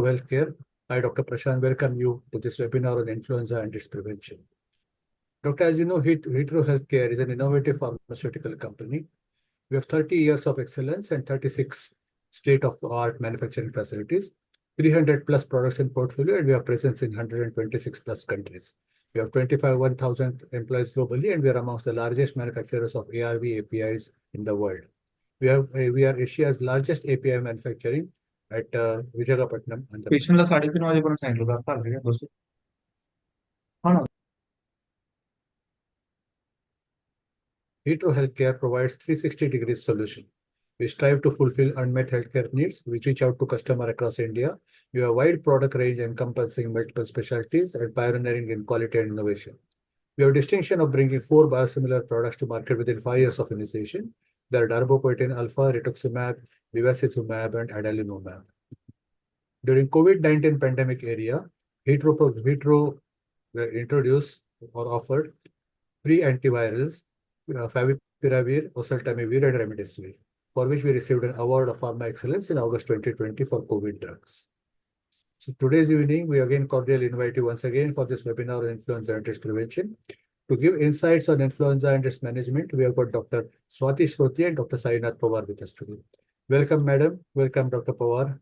Healthcare. I, Dr. Prashant, welcome you to this webinar on influenza and its prevention. Doctor, as you know, Hetero Healthcare is an innovative pharmaceutical company. We have 30 years of excellence and 36 state-of-the-art manufacturing facilities, 300 plus products in portfolio, and we have presence in 126 plus countries. We have 1,000 employees globally, and we are amongst the largest manufacturers of ARV APIs in the world. We are Asia's largest API manufacturing at Visakhapatnam. पेशंटला 3:30 वाजेपर्यंत सांगितलं होतं आता आले का बस हा ना Hetero Healthcare provides 360 degrees solution. We strive to fulfill unmet healthcare needs. We reach out to customers across India. We have a wide product range encompassing multiple specialties and pioneering in quality and innovation. We have a distinction of bringing 4 biosimilar products to market within 5 years of initiation. They are darbepoetin alpha, rituximab, bevacizumab, and adalimumab. During COVID-19 pandemic area, Hetero introduced or offered 3 antivirals, favipiravir, oseltamivir, and remdesivir, for which we received an award of Pharma Excellence in August 2020 for COVID drugs. So today's evening, we again cordially invite you once again for this webinar on influenza and its prevention. To give insights on influenza and its management, we have got Dr. Swati Shrotri and Dr. Sainath Pawar with us today. Welcome, madam. Welcome, Dr. Pawar.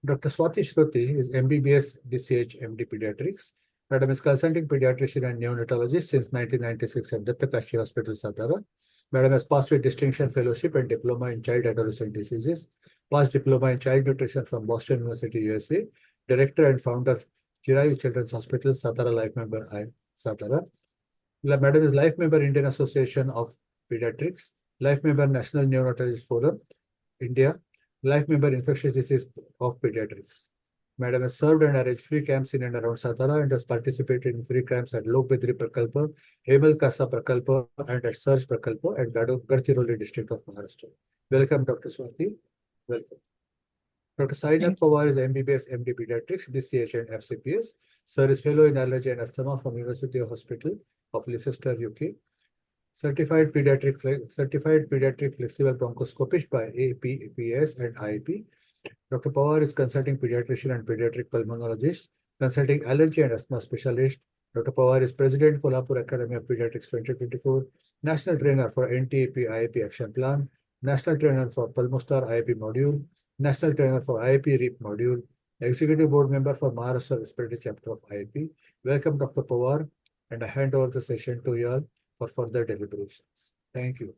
Dr. Swati Shrotri is MBBS DCH MD Pediatrics. Madam is consulting pediatrician and neonatologist since 1996 at Dattakashi Hospital, Satara. Madam has passed with distinction fellowship and diploma in child adolescent diseases, passed diploma in child nutrition from Boston University, USA, director and founder Chirayu Children's Hospital, Satara, life member Satara. Madam is life member Indian Association of Pediatrics, life member National Neonatologist Forum, India, life member Infectious Disease of Pediatrics. Madam has served and arranged free camps in and around Satara and has participated in free camps at Lok Bedri Prakalpa, Hemal Kasa Prakalpa, and at Surge Prakalpa at Gadchiroli district of Maharashtra. Welcome, Dr. Swati. Welcome. Dr. Sainath Pawar is MBBS MD Pediatrics, DCH and FCPS. Sir is fellow in allergy and asthma from University Hospital of Leicester, UK. Certified pediatric flexible bronchoscopist by APPS and IIP. Dr. Pawar is consulting pediatrician and pediatric pulmonologist, consulting allergy and asthma specialist. Dr. Pawar is president, Kolhapur Academy of Pediatrics 2024, national trainer for NTAP IIP Action Plan, national trainer for Pulmostar IIP module, national trainer for IIP REAP module, executive board member for Maharashtra Respiratory Chapter of IIP. Welcome, Dr. Pawar, and I hand over the session to you all for further deliberations. Thank you.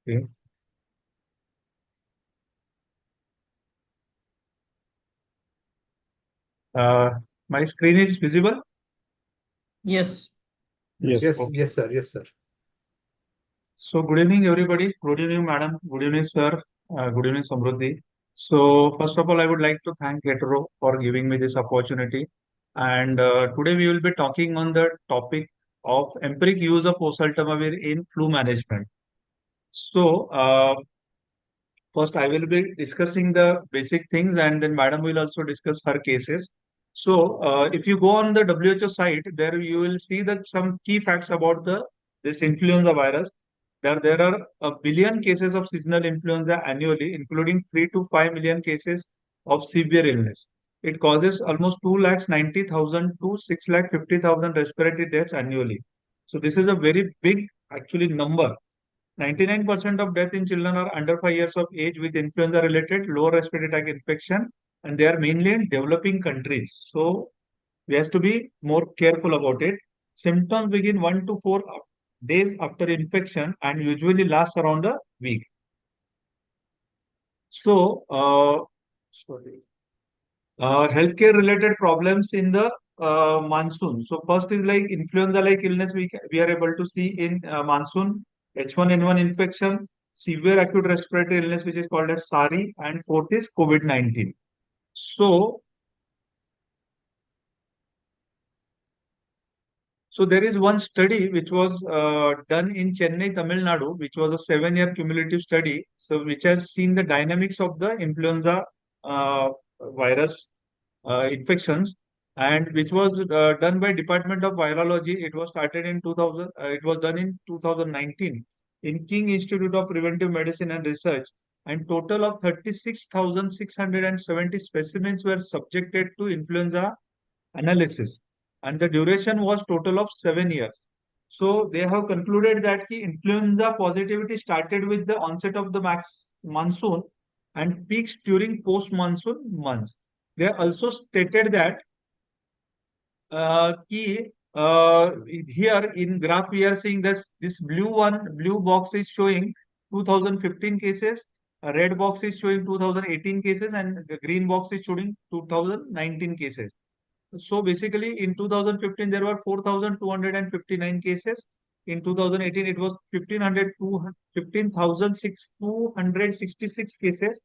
Okay. My screen is visible? Yes. Yes, Okay. yes, sir. Yes, sir. So good evening, everybody. Good evening, madam. Good evening, sir. Good evening, Samruddhi. So first of all, I would like to thank Hetero for giving me this opportunity. And today we will be talking on the topic of empiric use of oseltamivir in flu management. So first, I will be discussing the basic things, and then Madam will also discuss her cases. So, if you go on the WHO site, there you will see that some key facts about this influenza virus. There are a billion cases of seasonal influenza annually, including 3 to 5 million cases of severe illness. It causes almost 2,90,000 to 6,50,000 respiratory deaths annually. So this is a very big actually number. 99% of death in children are under 5 years of age with influenza-related lower respiratory tract infection, and they are mainly in developing countries. So we have to be more careful about it. Symptoms begin 1 to 4 days after infection and usually last around a week. So, healthcare-related problems in the monsoon. So first is like influenza-like illness we are able to see in monsoon. H1N1 infection, severe acute respiratory illness, which is called as SARI, and fourth is COVID-19. So, So there is one study which was done in Chennai, Tamil Nadu, which was a 7-year cumulative study. So which has seen the dynamics of the influenza virus infections, and which was done by Department of Virology. It was started in 2000. It was done in 2019 in King Institute of Preventive Medicine and Research, and total of 36,670 specimens were subjected to influenza analysis, and the duration was total of 7 years. So they have concluded that the influenza positivity started with the onset of the monsoon and peaks during post-monsoon months. They also stated that here in graph we are seeing that this blue box is showing 2015 cases, a red box is showing 2018 cases, and the green box is showing 2019 cases. So basically in 2015 there were 4,259 cases. In 2018 it was 15,266 cases,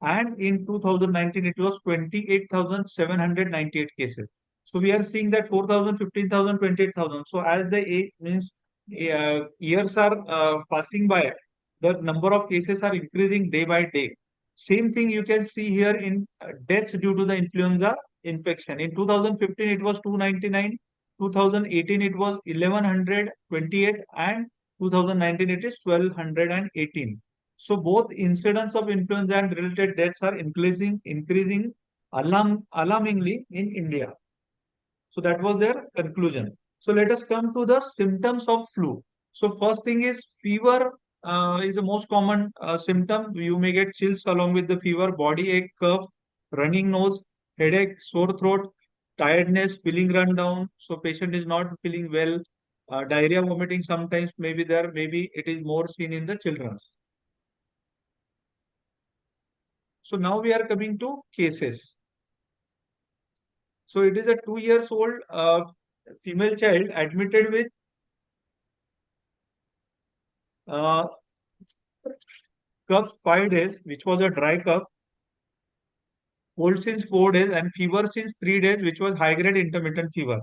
and in 2019 it was 28,798 cases. So we are seeing that 4,000, 15,000, 28,000. So as the means years are passing by, the number of cases are increasing day by day. Same thing you can see here in deaths due to the influenza infection. In 2015 it was 299, 2018 it was 1128, and 2019 it is 1218. So both incidence of influenza and related deaths are increasing alarmingly in India. So that was their conclusion. So let us come to the symptoms of flu. So first thing is fever is the most common symptom. You may get chills along with the fever, body ache, cough, running nose, headache, sore throat, tiredness, feeling run down. So patient is not feeling well. Diarrhea, vomiting sometimes may be there. Maybe it is more seen in the children. So now we are coming to cases. So it is a 2 years old female child admitted with cough 5 days, which was a dry cough, cold since 4 days, and fever since 3 days, which was high grade intermittent fever.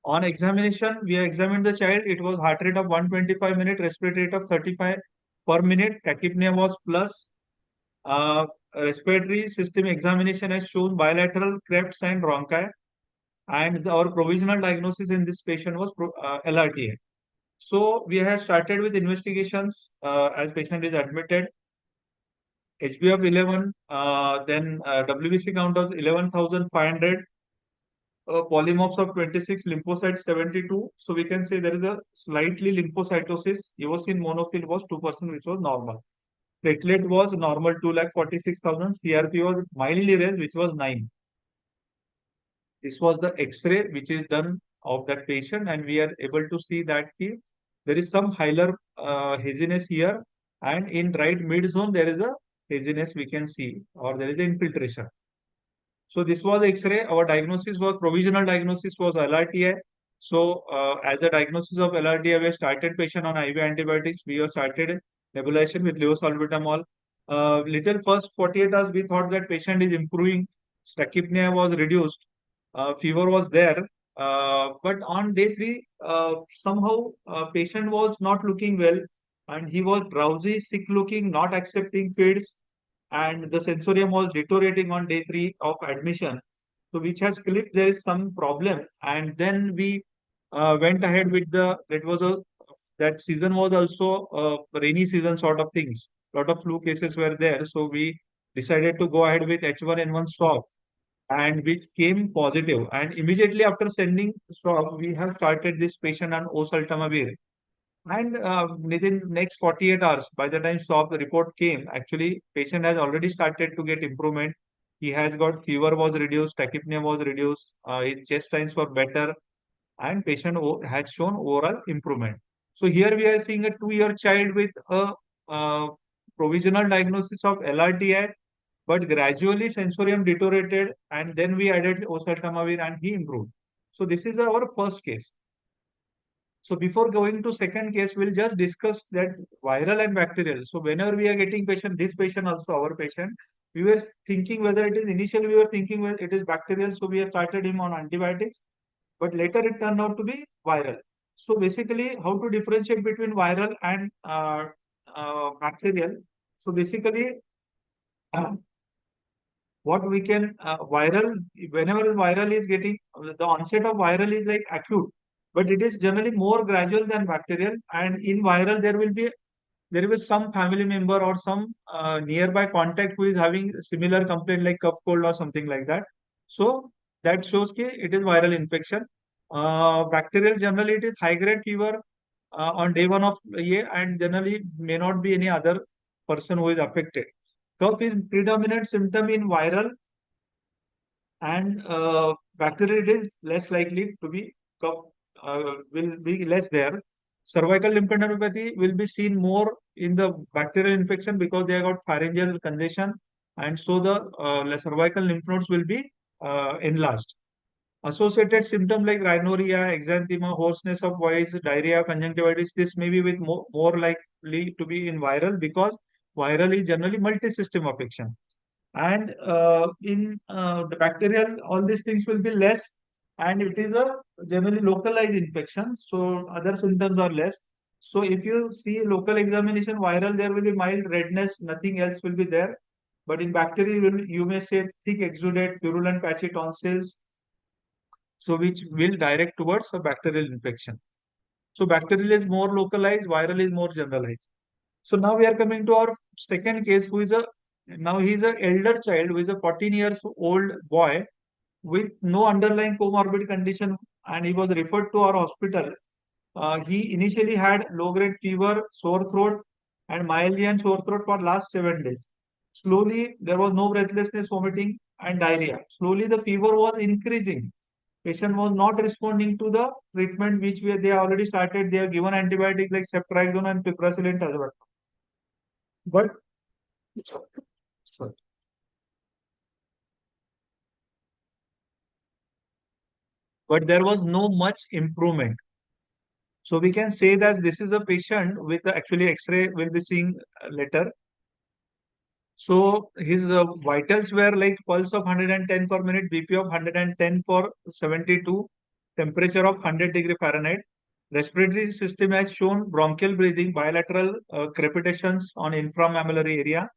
On examination, we examined the child. It was heart rate of 125 minute, respiratory rate of 35 per minute. Tachypnea was plus. Respiratory system examination has shown bilateral clefts and bronchi. And our provisional diagnosis in this patient was LRTA. So we have started with investigations as patient is admitted. HB of 11, then WBC count of 11,500, polymorphs of 26, lymphocytes 72. So we can say there is a slightly lymphocytosis. Eosin monophil was 2%, which was normal. Platelet was normal 2,46,000. CRP was mildly raised, which was 9. This was the X-ray which is done of that patient, and we are able to see that there is some hilar haziness here, and in right mid zone there is a haziness we can see, or there is infiltration. So this was X-ray. Our diagnosis was provisional diagnosis was LRTI. So as a diagnosis of LRTI, we started patient on IV antibiotics. We have started nebulization with levosalbutamol. Little first 48 hours, we thought that patient is improving. Tachypnea was reduced. Fever was there. But on day 3, somehow patient was not looking well, and he was drowsy, sick looking, not accepting feeds, and the sensorium was deteriorating on day 3 of admission. So which has clicked there is some problem, and then we went ahead with that season was also a rainy season sort of things. Lot of flu cases were there, so we decided to go ahead with H1N1 swab, and which came positive. And immediately after sending swab, we have started this patient on oseltamivir. And within next 48 hours, by the time swab report came, actually patient has already started to get improvement. He has got fever was reduced, tachypnea was reduced, his chest signs were better, and patient had shown overall improvement. So here we are seeing a 2-year child with a provisional diagnosis of LRTI, but gradually sensorium deteriorated, and then we added oseltamivir and he improved. So this is our first case. So before going to second case, we'll just discuss that viral and bacterial. So whenever we are getting patient, this patient also our patient, we were thinking whether it is initially we were thinking whether it is bacterial, so we have started him on antibiotics. but later it turned out to be viral. So basically, how to differentiate between viral and bacterial? So basically, what we can viral, whenever viral is getting, the onset of viral is like acute, but it is generally more gradual than bacterial. And in viral, there will be some family member or some nearby contact who is having similar complaint like cough cold or something like that. So that shows that it is viral infection. Bacterial, generally it is high grade fever on day one of the year, and generally may not be any other person who is affected. Cough is predominant symptom in viral, and bacterial it is less likely to be cough, will be less there. Cervical lymphadenopathy will be seen more in the bacterial infection because they have got pharyngeal congestion, and so the cervical lymph nodes will be enlarged. Associated symptoms like rhinorrhea, exanthema, hoarseness of voice, diarrhea, conjunctivitis, this may be with more likely to be in viral because viral is generally multi-system affection. And in the bacterial, all these things will be less, and it is a generally localized infection, so other symptoms are less. So if you see local examination viral, there will be mild redness, nothing else will be there. But in bacterial, you may say thick exudate, purulent patchy tonsils, so which will direct towards a bacterial infection. So bacterial is more localized, viral is more generalized. So now we are coming to our second case, who is now he is an elder child who is a 14 years old boy with no underlying comorbid condition, and he was referred to our hospital. He initially had low-grade fever, sore throat, and myalgia and sore throat for last 7 days. Slowly, there was no breathlessness, vomiting, and diarrhea. Slowly, the fever was increasing. Patient was not responding to the treatment which they already started. They have given antibiotics like ceftriaxone and piperacillin tazobactam. But sorry. But there was no much improvement. So we can say that this is a patient with actually X-ray we'll be seeing later. So his vitals were like pulse of 110 per minute, BP of 110 for 72, temperature of 100 degree Fahrenheit. Respiratory system has shown bronchial breathing, bilateral crepitations on inframammillary area.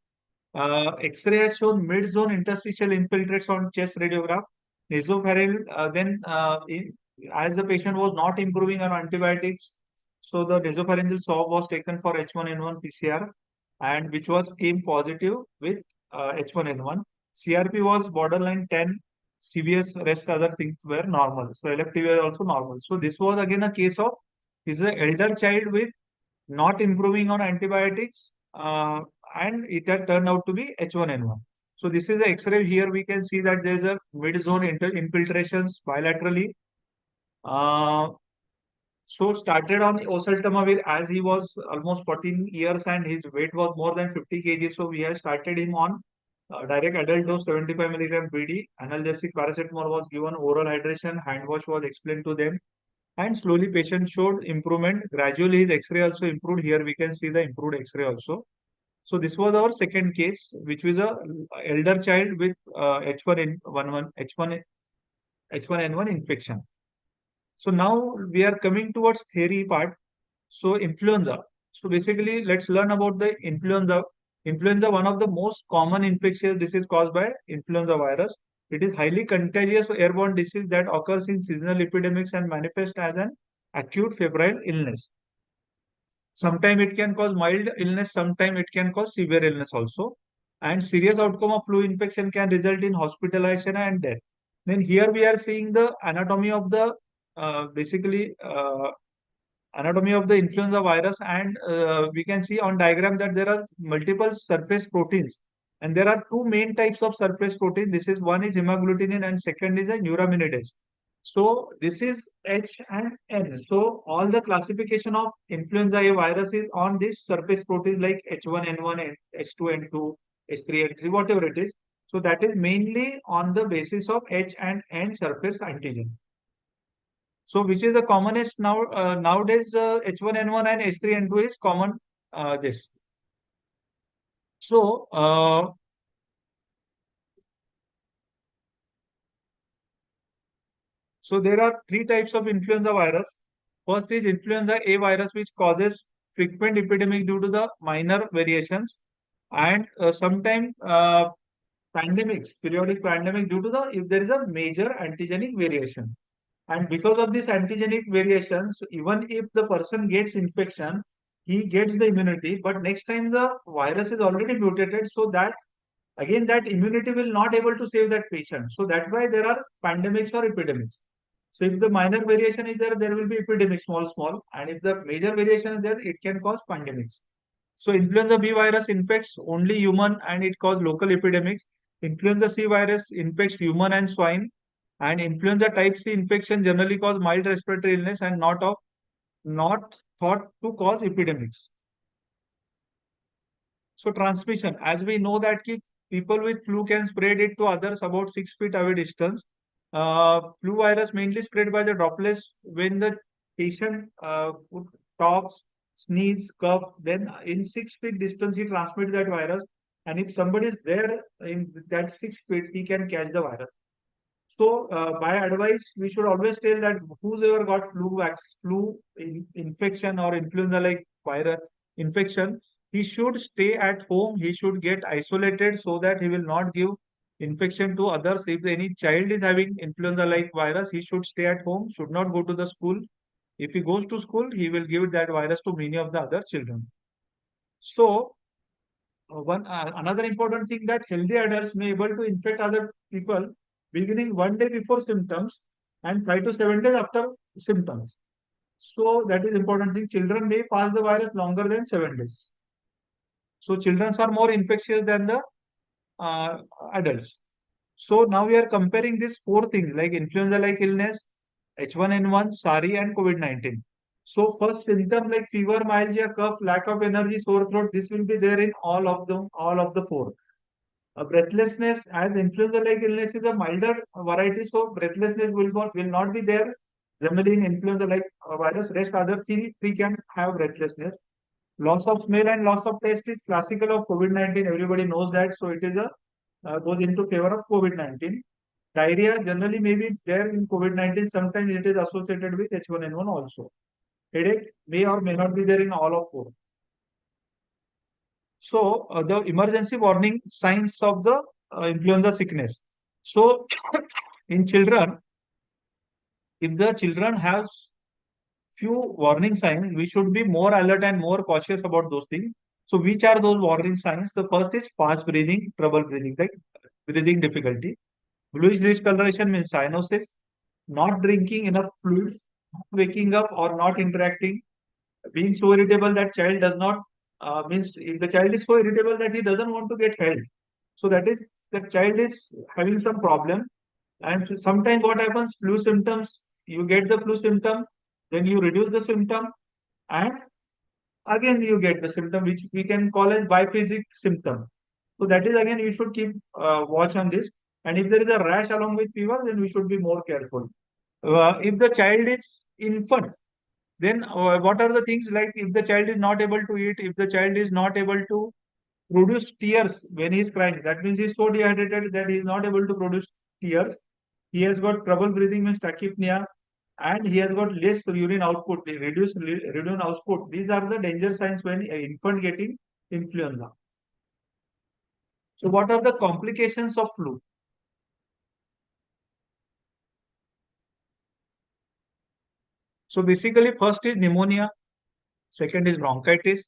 X-ray has shown mid-zone interstitial infiltrates on chest radiograph. Nasopharyngeal, as the patient was not improving on antibiotics, so the nasopharyngeal swab was taken for H1N1 PCR, and which was came positive with H1N1. CRP was borderline 10. CVS, rest other things were normal. So LFT was also normal. So this was again a case of is an elder child with not improving on antibiotics, and it had turned out to be H1N1. So this is the X-ray. Here we can see that there is a mid-zone infiltrations bilaterally. So started on oseltamivir as he was almost 14 years and his weight was more than 50 kg. So we have started him on direct adult dose 75 milligram BD. Analgesic paracetamol was given, oral hydration, hand wash was explained to them. And slowly patient showed improvement. Gradually his X-ray also improved. Here we can see the improved X-ray also. So this was our second case, which was a elder child with H1N1 infection. So now we are coming towards theory part. So influenza. So basically, let's learn about the influenza. Influenza, one of the most common infectious disease caused by influenza virus. It is highly contagious airborne disease that occurs in seasonal epidemics and manifests as an acute febrile illness. Sometimes it can cause mild illness, sometimes it can cause severe illness also. And serious outcome of flu infection can result in hospitalization and death. Then here we are seeing the anatomy of the anatomy of the influenza virus, and we can see on diagram that there are multiple surface proteins, and there are two main types of surface protein. This is one is hemagglutinin and second is a neuraminidase. So this is H and N. So all the classification of influenza A virus is on this surface protein like H1N1, H2N2, H3N3, whatever it is. So that is mainly on the basis of H and N surface antigen. So which is the commonest now nowadays? H1N1 and H3N2 is common. This. So So there are three types of influenza virus. First is influenza A virus, which causes frequent epidemic due to the minor variations, and sometimes pandemics, periodic pandemic due to the if there is a major antigenic variation. And because of this antigenic variations, even if the person gets infection, he gets the immunity, but next time the virus is already mutated, so that again that immunity will not able to save that patient. So that's why there are pandemics or epidemics. So if the minor variation is there, there will be epidemic, small, and if the major variation is there, it can cause pandemics. So influenza B virus infects only human and it causes local epidemics. Influenza C virus infects human and swine. And influenza type C infection generally cause mild respiratory illness and not thought to cause epidemics. So transmission, as we know that people with flu can spread it to others about 6 feet away distance. Flu virus mainly spread by the droplets when the patient talks, sneeze, cough, then in 6 feet distance he transmits that virus. And if somebody is there in that 6 feet, he can catch the virus. So, by advice, we should always tell that whoever got flu infection or influenza-like virus infection, he should stay at home. He should get isolated so that he will not give infection to others. If any child is having influenza-like virus, he should stay at home, should not go to the school. If he goes to school, he will give that virus to many of the other children. So, another important thing that healthy adults may able to infect other people beginning 1 day before symptoms and 5 to 7 days after symptoms. So that is important thing. Children may pass the virus longer than 7 days. So children are more infectious than the adults. So now we are comparing these four things like influenza-like illness, H1N1, SARI, and COVID-19. So first symptom like fever, myalgia, cough, lack of energy, sore throat, this will be there in all of the four. Breathlessness, as influenza-like illness is a milder variety, so breathlessness will not be there generally in influenza-like virus. Rest other three can have breathlessness. Loss of smell and loss of taste is classical of COVID-19. Everybody knows that, so it is goes into favor of COVID-19. Diarrhea generally may be there in COVID-19. Sometimes it is associated with H1N1 also. Headache may or may not be there in all of four. So the emergency warning signs of the influenza sickness. So in children, if the children have few warning signs, we should be more alert and more cautious about those things. So which are those warning signs? The first is fast breathing, trouble breathing, like breathing difficulty. Bluish discoloration means cyanosis. Not drinking enough fluids, waking up or not interacting, being so irritable that child does not means if the child is so irritable that he doesn't want to get help, so that is the child is having some problem. And sometimes what happens, flu symptoms, you get the flu symptom, then you reduce the symptom, and again you get the symptom, which we can call as biphasic symptom. So that is again you should keep watch on this. And if there is a rash along with fever, then we should be more careful. If the child is infant, then what are the things like if the child is not able to eat, if the child is not able to produce tears when he is crying, that means he is so dehydrated that he is not able to produce tears. He has got trouble breathing, means tachypnea, and he has got less urine output, reduced urine output. These are the danger signs when an infant getting influenza. So what are the complications of flu? So basically first is pneumonia, second is bronchitis,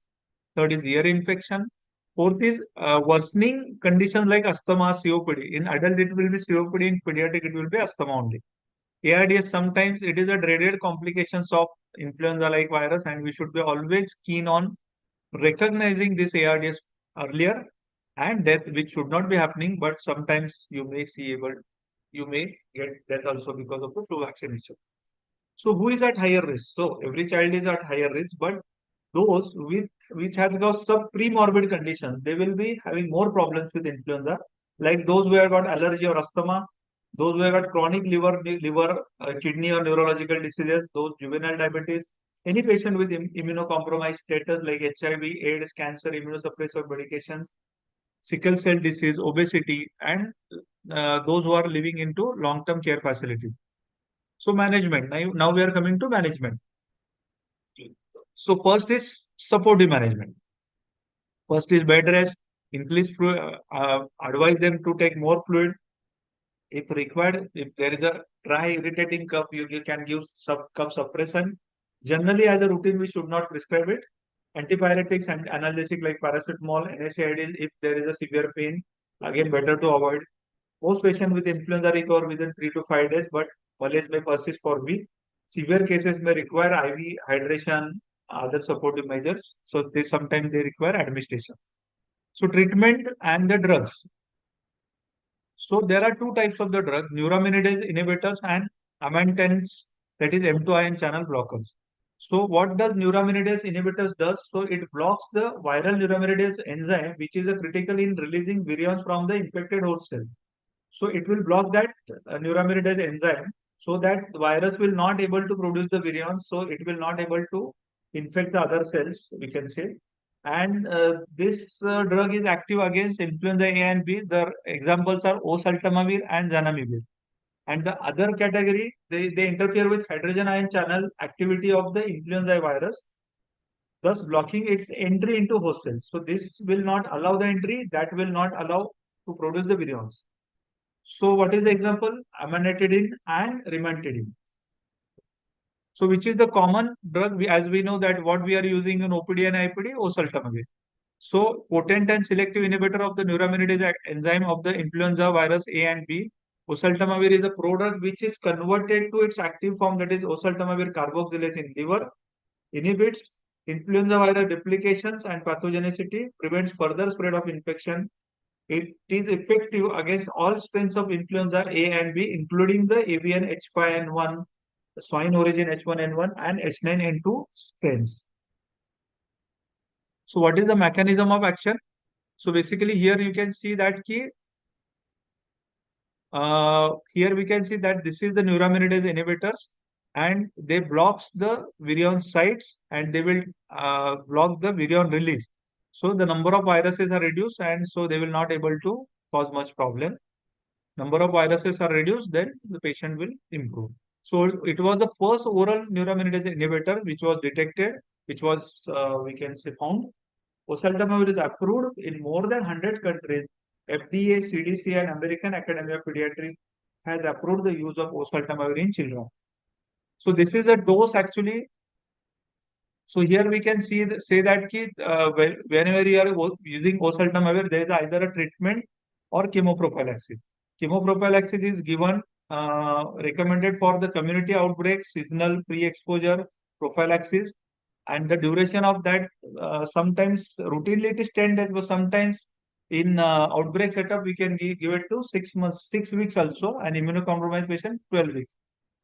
third is ear infection, fourth is worsening conditions like asthma, COPD. In adult it will be COPD, in pediatric it will be asthma only. ARDS, sometimes it is a dreaded complications of influenza-like virus, and we should be always keen on recognizing this ARDS earlier, and death, which should not be happening, but sometimes you may get death also because of the flu vaccination. So who is at higher risk? So every child is at higher risk, but those which has got some pre-morbid conditions, they will be having more problems with influenza, like those who have got allergy or asthma, those who have got chronic liver, kidney or neurological diseases, those juvenile diabetes, any patient with immunocompromised status like HIV, AIDS, cancer, immunosuppressive medications, sickle cell disease, obesity, and those who are living into long-term care facility. So management. Now we are coming to management. So first is supportive management. First is bed rest, increase fluid, advise them to take more fluid. If required, if there is a dry irritating cough, you can give cough suppression. Generally, as a routine, we should not prescribe it. Antipyretics and analgesic like paracetamol, NSAIDs, if there is a severe pain, again better to avoid. Most patients with influenza recover within 3 to 5 days, but malaise may persist for weeks. Severe cases may require IV hydration, other supportive measures. So sometimes they require administration. So treatment and the drugs. So there are two types of the drug, neuraminidase inhibitors and amantans, that is M2 ion channel blockers. So what does neuraminidase inhibitors does? So it blocks the viral neuraminidase enzyme, which is a critical in releasing virions from the infected host cell. So it will block that neuraminidase enzyme so that the virus will not able to produce the virions. So it will not able to infect the other cells, we can say. And this drug is active against influenza A and B. The examples are oseltamivir and zanamivir. And the other category, they interfere with hydrogen ion channel activity of the influenza virus, thus blocking its entry into host cells. So this will not allow the entry, that will not allow to produce the virions. So what is the example? Amantadine and rimantadine. So which is the common drug? As we know that what we are using in OPD and IPD, oseltamivir. So potent and selective inhibitor of the neuraminidase enzyme of the influenza virus A and B. Oseltamivir is a product which is converted to its active form, that is oseltamivir carboxylase in liver, inhibits influenza viral replications and pathogenicity, prevents further spread of infection. It is effective against all strains of influenza A and B, including the avian H5N1, swine origin H1N1 and H9N2 strains. So what is the mechanism of action? So basically here you can see that here we can see that this is the neuraminidase inhibitors and they blocks the virion sites and they will block the virion release. So the number of viruses are reduced and so they will not able to cause much problem. Number of viruses are reduced, then the patient will improve. So it was the first oral neuraminidase inhibitor which was detected, which was we can say found. Oseltamivir is approved in more than 100 countries. FDA, CDC, and American Academy of Pediatrics has approved the use of oseltamivir in children. So this is a dose actually. So here we can say that whenever you are using oseltamivir, there is either a treatment or chemoprophylaxis. Chemoprophylaxis is given recommended for the community outbreak, seasonal pre-exposure prophylaxis, and the duration of that sometimes routinely it is 10 days, but sometimes in outbreak setup we can give it to 6 months, 6 weeks also, and immunocompromised patient 12 weeks.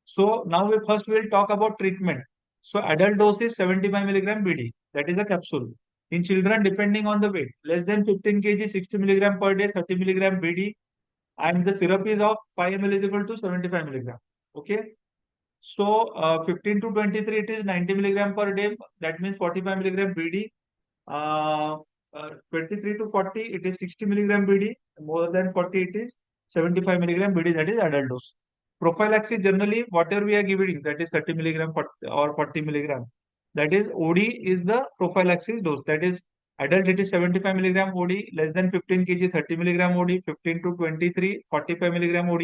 So now we first will talk about treatment. So adult dose is 75 milligram BD, that is a capsule. In children, depending on the weight, less than 15 kg, 60 milligram per day, 30 milligram BD, and the syrup is of 5 ml is equal to 75 milligram. Okay. So 15 to 23, it is 90 milligram per day. That means 45 milligram BD. 23 to 40, it is 60 milligram BD. More than 40, it is 75 milligram BD. That is adult dose. Prophylaxis generally, whatever we are giving, that is 30 milligram or 40 milligram. That is OD is the prophylaxis dose. That is adult, it is 75 milligram OD. Less than 15 kg, 30 milligram OD. 15 to 23, 45 milligram OD.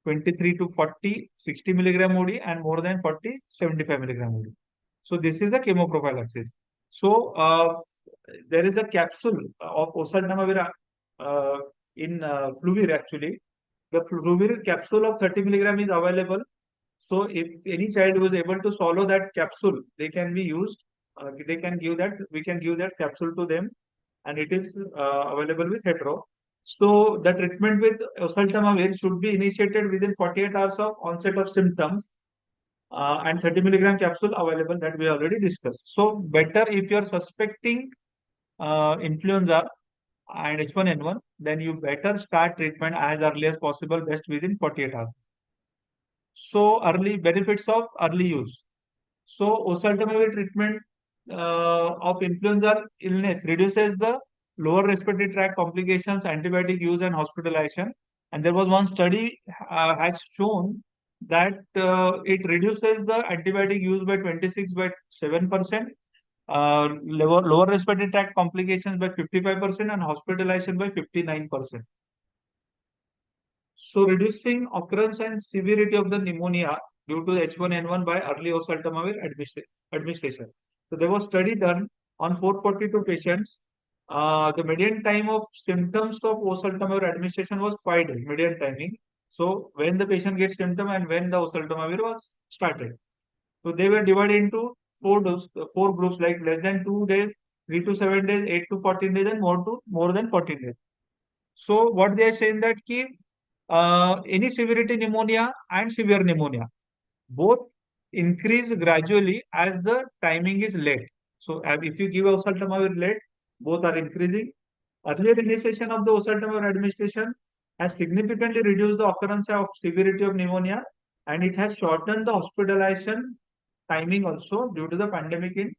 23 to 40, 60 milligram OD, and more than 40, 75 milligram OD. So this is the chemoprophylaxis. So there is a capsule of oseltamivir in Fluvir actually. The Fluvir capsule of 30 milligram is available. So if any child was able to swallow that capsule, they can be used. They can give that. We can give that capsule to them, and it is available with hetero. So the treatment with oseltamivir should be initiated within 48 hours of onset of symptoms, and 30 milligram capsule available that we already discussed. So better if you are suspecting influenza and H1N1, then you better start treatment as early as possible, best within 48 hours. So early benefits of early use. So oseltamivir treatment of influenza illness reduces the lower respiratory tract complications, antibiotic use, and hospitalization. And there was one study has shown that it reduces the antibiotic use by 26.7%, lower respiratory tract complications by 55%, and hospitalization by 59%. So reducing occurrence and severity of the pneumonia due to H1N1 by early oseltamivir administration. So there was study done on 442 patients. The median time of symptoms of oseltamivir administration was 5 days, median timing. So when the patient gets symptom and when the oseltamivir was started. So they were divided into four groups, like less than 2 days, 3 to 7 days, 8 to 14 days, and more than 14 days. So what they are saying that any severity pneumonia and severe pneumonia both increase gradually as the timing is late. So if you give oseltamivir late, both are increasing. Earlier initiation of the oseltamivir administration has significantly reduced the occurrence of severity of pneumonia, and it has shortened the hospitalization timing also due to the pandemic in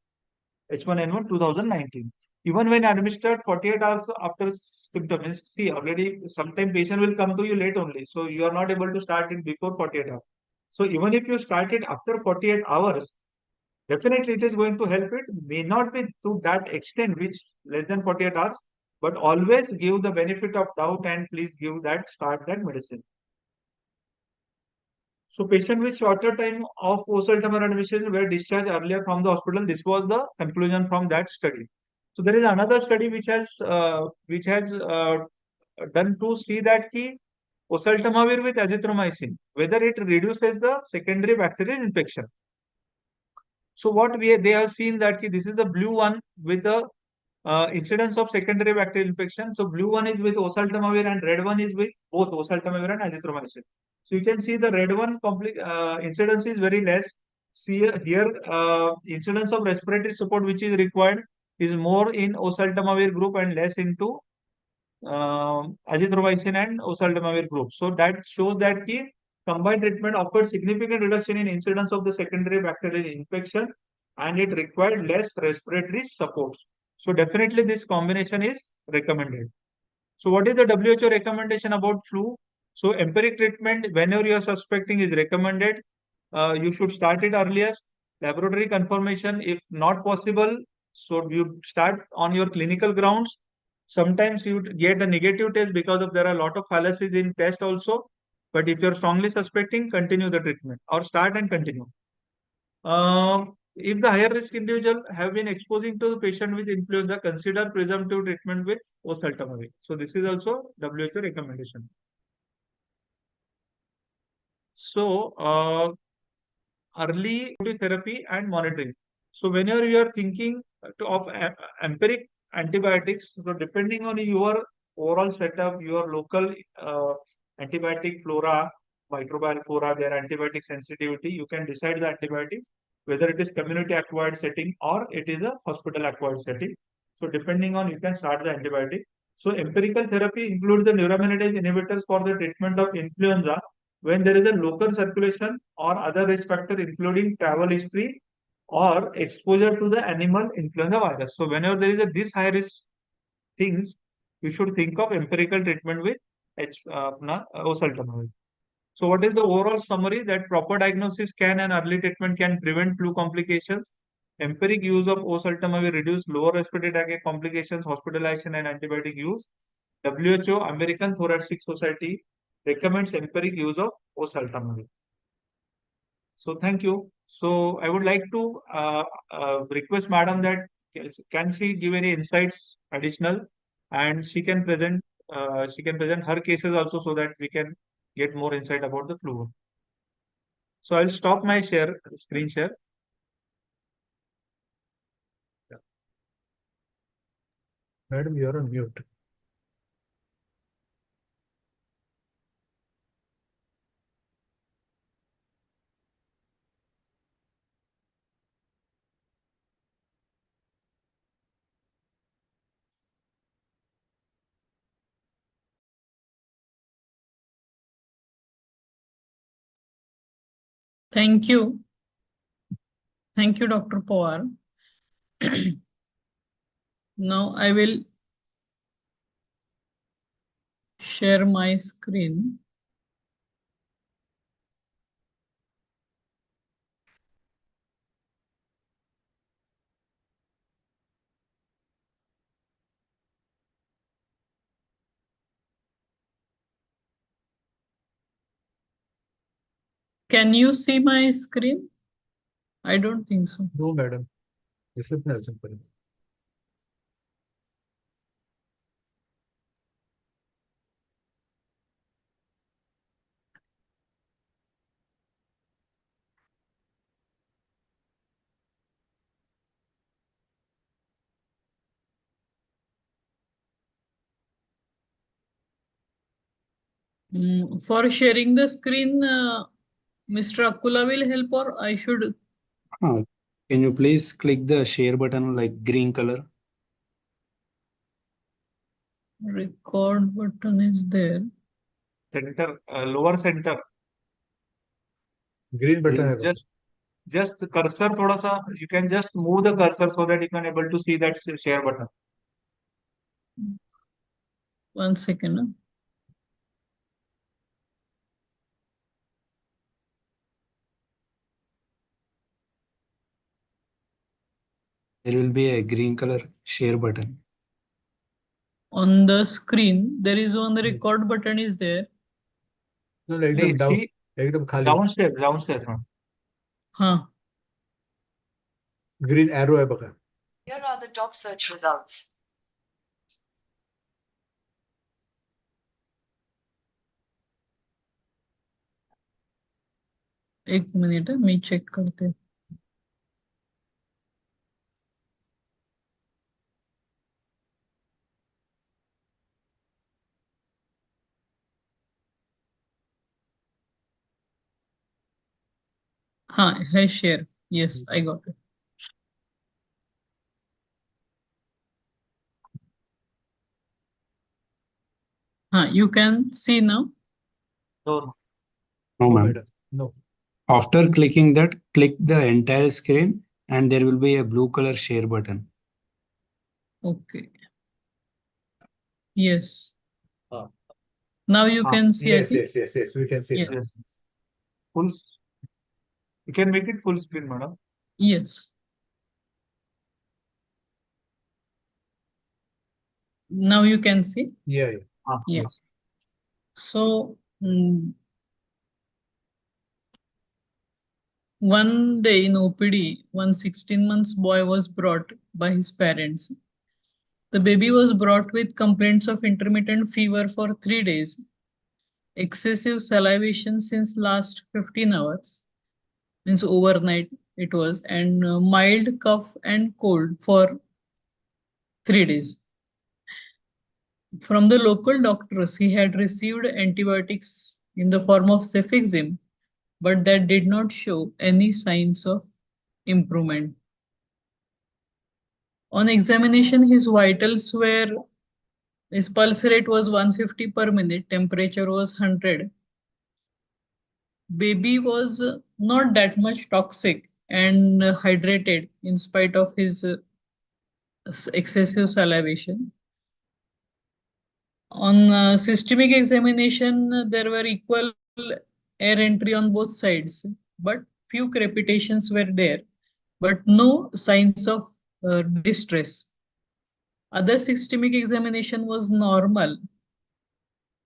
H1N1 2019. Even when administered 48 hours after symptoms, see already sometime patient will come to you late only. So you are not able to start it before 48 hours. So even if you start it after 48 hours, definitely it is going to help it. May not be to that extent, which less than 48 hours, but always give the benefit of doubt and please start that medicine. So patient with shorter time of oseltamivir administration were discharged earlier from the hospital. This was the conclusion from that study. So there is another study which has done to see that oseltamivir with azithromycin, whether it reduces the secondary bacterial infection. So what they have seen that this is a blue one with the incidence of secondary bacterial infection. So blue one is with oseltamivir and red one is with both oseltamivir and azithromycin. So you can see the red one incidence is very less. See here incidence of respiratory support which is required is more in oseltamivir group and less into azithromycin and oseltamivir group. So that shows that combined treatment offered significant reduction in incidence of the secondary bacterial infection and it required less respiratory support. So definitely this combination is recommended. So what is the WHO recommendation about flu? So empiric treatment whenever you are suspecting is recommended. You should start it earliest. Laboratory confirmation if not possible. So you start on your clinical grounds. Sometimes you get a negative test because of there are a lot of fallacies in test also. But if you're strongly suspecting, continue the treatment or start and continue. If the higher risk individual have been exposing to the patient with influenza, consider presumptive treatment with oseltamivir. So this is also WHO recommendation. So early therapy and monitoring. So whenever you are thinking of empiric antibiotics, so depending on your overall setup, your local antibiotic flora, microbial flora, their antibiotic sensitivity, you can decide the antibiotics, whether it is community acquired setting or it is a hospital acquired setting. So depending on you can start the antibiotic. So empirical therapy includes the neuraminidase inhibitors for the treatment of influenza when there is a local circulation or other risk factor including travel history or exposure to the animal influenza virus. So whenever there is this high risk things, you should think of empirical treatment with oseltamivir. So what is the overall summary? That proper diagnosis can and early treatment can prevent flu complications. Empiric use of oseltamivir reduce lower respiratory tract complications, hospitalization and antibiotic use. WHO, American Thoracic Society, recommends empiric use of oseltamivir. So thank you. So I would like to request Madam that can she give any insights additional, and she can present her cases also so that we can get more insight about the flu. So I'll stop my screen share. Yeah. Madam, you are on mute. Thank you. Thank you, Dr. Pawar. Now I will share my screen. Can you see my screen? I don't think so. No, madam. This is not simple. For sharing the screen, Mr. Akula will help, or I should? Can you please click the share button like green color? Record button is there. Center, lower center. Green button है Just the cursor thoda sa, you can just move the cursor so that you can able to see that share button. 1 second. Huh? There will be a green color share button. On the screen, there is one Yes. record button is there. No, no, एकदम down, See, एकदम खाली. downstairs. हाँ. Green arrow है बघा. Here are the top search results. एक minute है, मी check करते. हाँ है share. Yes, I got it. हाँ, you can see now. No. No, No, ma'am. madam. No. After clicking that, click the entire screen and there will be a blue color share button. Okay. Yes. Ah. Now you can see. I Yes, think. yes. We can see Yeah. now. Yes. Full. You can make it full screen, madam. Yes. Now you can see. Yeah. Yes. So one day in OPD, one 16 months boy was brought by his parents. The baby was brought with complaints of intermittent fever for 3 days, excessive salivation since last 15 hours, means overnight it was, and mild cough and cold for 3 days. From the local doctors, he had received antibiotics in the form of cefixime, but that did not show any signs of improvement. On examination, his vitals were, his pulse rate was 150 per minute, temperature was 100. Baby was not that much toxic and hydrated in spite of his excessive salivation. On systemic examination, there were equal air entry on both sides, but few crepitations were there, but no signs of distress. Other systemic examination was normal.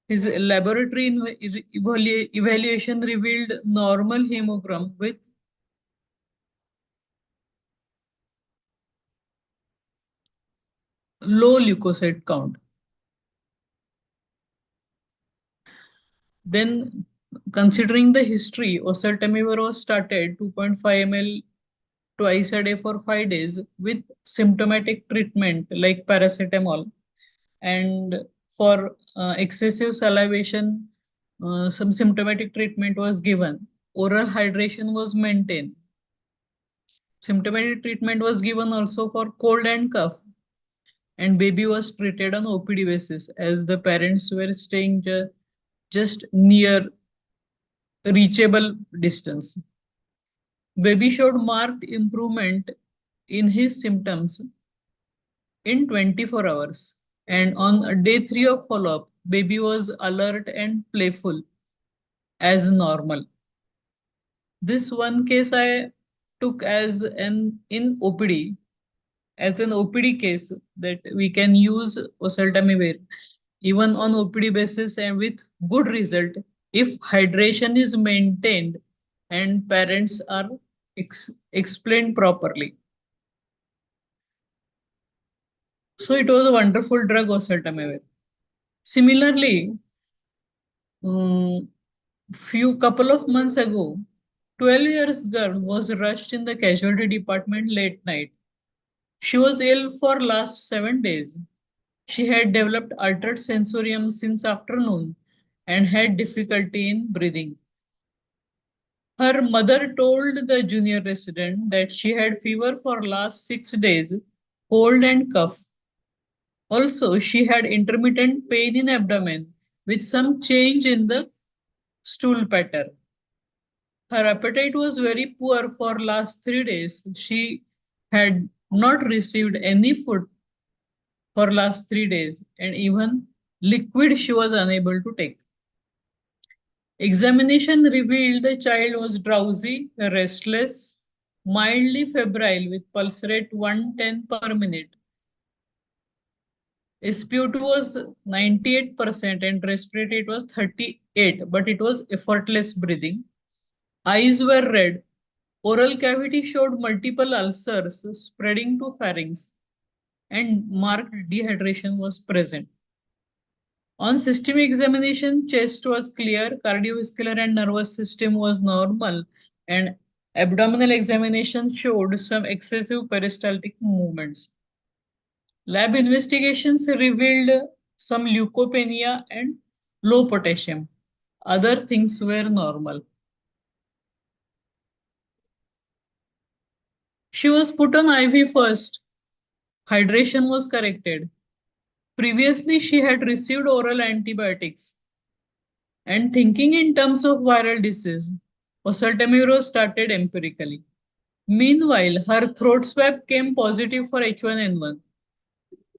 His laboratory evaluation revealed normal hemogram with low leukocyte count. Then, considering the history, oseltamivir was started 2.5 ml twice a day for 5 days with symptomatic treatment like paracetamol. And for excessive salivation, some symptomatic treatment was given. Oral hydration was maintained. Symptomatic treatment was given also for cold and cough. And baby was treated on OPD basis as the parents were staying just near reachable distance. Baby showed marked improvement in his symptoms in 24 hours. And on day 3 of follow-up, baby was alert and playful as normal. This one case I took as an OPD case that we can use oseltamivir even on OPD basis and with good result if hydration is maintained and parents are explained properly. So it was a wonderful drug, oseltamivir. Similarly, couple of months ago, 12 years girl was rushed in the casualty department late night. She was ill for last 7 days. She had developed altered sensorium since afternoon and had difficulty in breathing. Her mother told the junior resident that she had fever for last 6 days, cold and cough. Also, she had intermittent pain in abdomen with some change in the stool pattern. Her appetite was very poor for last 3 days. She had not received any food for last 3 days and even liquid she was unable to take. Examination revealed the child was drowsy, restless, mildly febrile with pulse rate 110 per minute. SpO2 was 98% and respiratory rate was 38, but it was effortless breathing. Eyes were red. Oral cavity showed multiple ulcers spreading to pharynx and marked dehydration was present. On systemic examination, chest was clear, cardiovascular and nervous system was normal, and abdominal examination showed some excessive peristaltic movements. Lab investigations revealed some leukopenia and low potassium. Other things were normal. She was put on IV first. Hydration was corrected. Previously, she had received oral antibiotics. And thinking in terms of viral disease, oseltamivir started empirically. Meanwhile, her throat swab came positive for H1N1.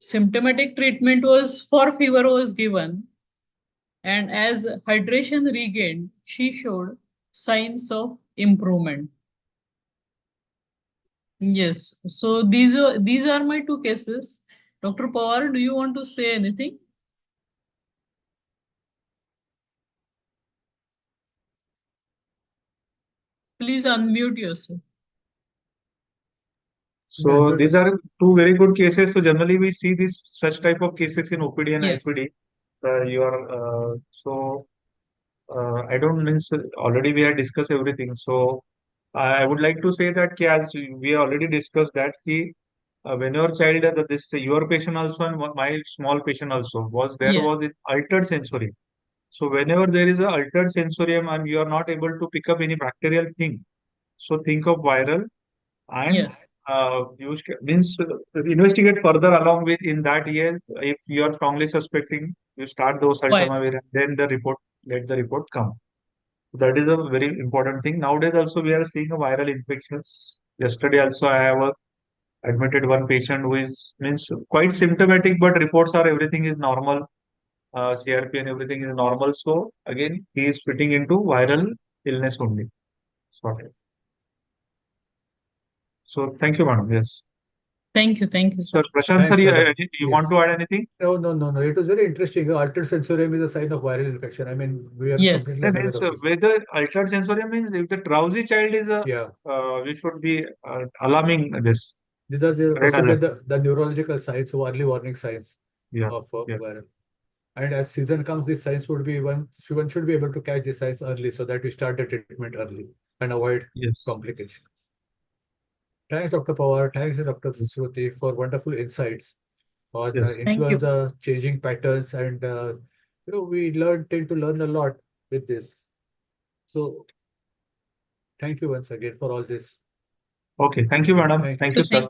Symptomatic treatment was for fever was given, and as hydration regained, she showed signs of improvement. Yes, so these are my 2 cases. Dr. Pawar, do you want to say anything? Please unmute yourself. So these are 2 very good cases. So generally we see this such type of cases in OPD and Yes. IPD. I don't means already we have discussed everything. So I would like to say that as we already discussed that when your child this your patient also and my small patient also was Yeah. was it altered sensorium. So whenever there is a altered sensorium and you are not able to pick up any bacterial thing, so think of viral and Yes. means investigate further along with in that year. If you are strongly suspecting, you start the oseltamivir and then let the report come. That is a very important thing. Nowadays also we are seeing a viral infections. Yesterday also I have admitted one patient who is means quite symptomatic, but reports are everything is normal. CRP and everything is normal. So again, he is fitting into viral illness only. Sorry. So thank you, madam. Yes. Thank you, Sir, sir. Prashant, sir, Thanks, madam. you want Yes. to add anything? No. It was very interesting. Altered sensorium is a sign of viral infection. I mean, we are Yes. completely That unaware is, of this. whether altered sensorium means if the drowsy child is Yeah. we should be alarming this. These are Red possibly alert. the neurological signs, early warning signs Yeah. of Yeah. viral. And as season comes, these signs would be one should be able to catch the signs early so that we start the treatment early and avoid Yes. complications. Thanks, Dr. Pawar. Thanks, Dr. Yes. Shruti, for wonderful insights on Yes. Thank you. influenza changing patterns, and we tend to learn a lot with this. So thank you once again for all this. Okay. Thank you, madam. Thank Thank you. you, sir.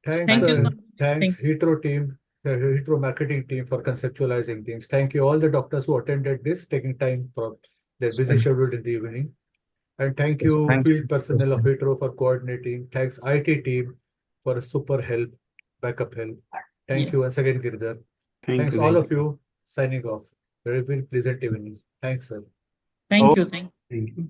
Thanks, Thank you so much. thanks, Thank Hetero team, Hetero marketing team for conceptualizing things. Thank you all the doctors who attended this, taking time from their busy Thank you. schedule in the evening. And thank Yes, you, thank field you. personnel Yes, of Hetero for coordinating. Thanks, IT team for a super help, backup help. Thank you Yes. once again, Girdhar. Thank Thanks you. all Thank of you. Signing off. Very, very pleasant evening. Thanks, sir. Thank you. Thank you. Thank you.